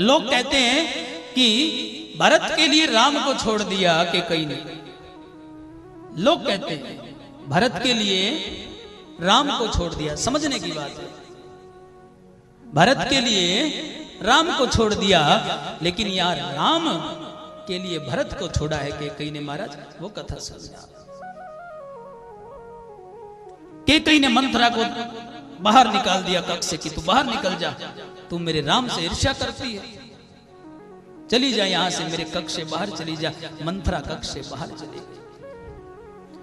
लोग कहते हैं कि भरत के लिए राम को छोड़ दिया कैकेयी ने। लोग कहते हैं भरत के लिए राम को छोड़ दिया। समझने की बात है, भरत के लिए राम को छोड़ दिया, लेकिन यार राम के लिए भरत को छोड़ा है कैकेयी ने। महाराज वो कथा समझा। कैकेयी ने मंथरा को बाहर निकाल दिया कक्ष से कि तू बाहर निकल जा, तू मेरे राम से ईर्ष्या करती है, चली जा यहां से, मेरे कक्ष से बाहर चली जा। मंथरा कक्ष से बाहर चली गई।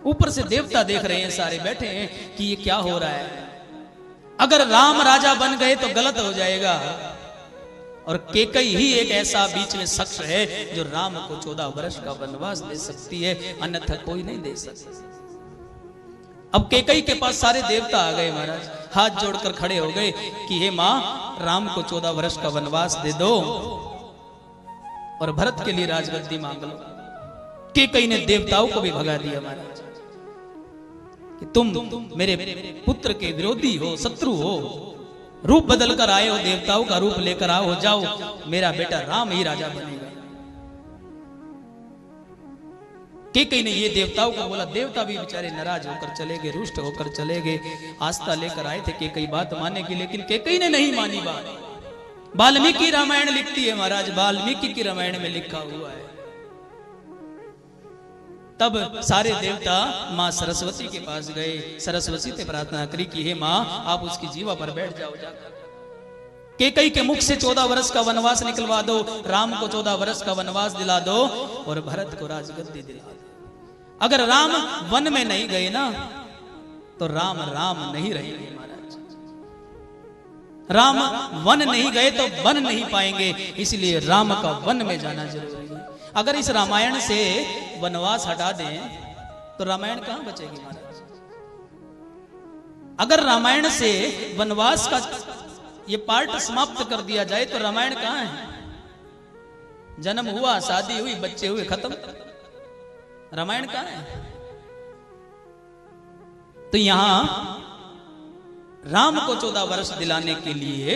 ऊपर से देवता देख रहे हैं, सारे बैठे हैं कि ये क्या हो रहा है। अगर राम राजा बन गए तो गलत हो जाएगा, और कैकेयी ही एक ऐसा बीच में शख्स है जो राम को 14 वर्ष का वनवास दे सकती है, अन्यथा कोई नहीं दे सकता। अब कैकेयी के पास सारे देवता आ गए महाराज, हाथ जोड़कर खड़े हो गए कि हे मां, राम को 14 वर्ष का वनवास दे दो और भरत के लिए राजगद्दी मांग लो। कैकेयी ने देवताओं को भी भगा दिया महाराज कि तुम मेरे पुत्र के विरोधी हो, शत्रु हो, रूप बदल कर आए हो, देवताओं का रूप लेकर आओ, जाओ, मेरा बेटा राम ही राजा बनेगा। कैकेयी ने ये देवताओं को बोला। देवता भी बेचारे नाराज होकर चले गए, रुष्ट होकर चले गए। आस्था लेकर आए थे कैकेयी बात मानने की, लेकिन कैकेयी ने नहीं मानी बात। वाल्मीकि रामायण लिखती है महाराज, वाल्मीकि की रामायण में लिखा हुआ है। तब सारे देवता मां सरस्वती के पास गए, सरस्वती से प्रार्थना करी कि हे मां, आप उसकी जीवा पर बैठ जाओ जाकर। कैकेयी के मुख से 14 वर्ष का वनवास निकलवा दो, राम को 14 वर्ष का वनवास दिला दो और भरत को राजगद्दी दिला दो। अगर राम वन में नहीं गए ना तो राम राम नहीं रहेंगे महाराज। राम वन नहीं गए तो बन नहीं पाएंगे, इसलिए राम का वन में जाना जरूरी है। अगर इस रामायण से वनवास हटा दें तो रामायण कहां बचेगी महाराज। अगर रामायण से वनवास का ये पार्ट समाप्त कर दिया जाए तो रामायण कहां है। जन्म हुआ, शादी हुई, बच्चे हुए, खत्म, रामायण कहां है। तो यहां राम को 14 वर्ष दिलाने के लिए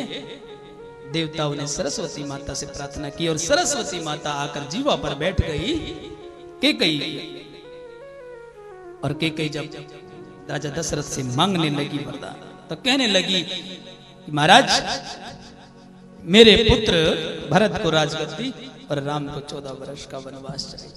देवताओं ने सरस्वती माता से प्रार्थना की और सरस्वती माता आकर जीवा पर बैठ गई कैकेयी। और कैकेयी जब राजा दशरथ से मांगने लगी वरदान तो कहने लगी कि महाराज, मेरे पुत्र भरत को राजगद्दी और राम को 14 वर्ष का वनवास चाहिए।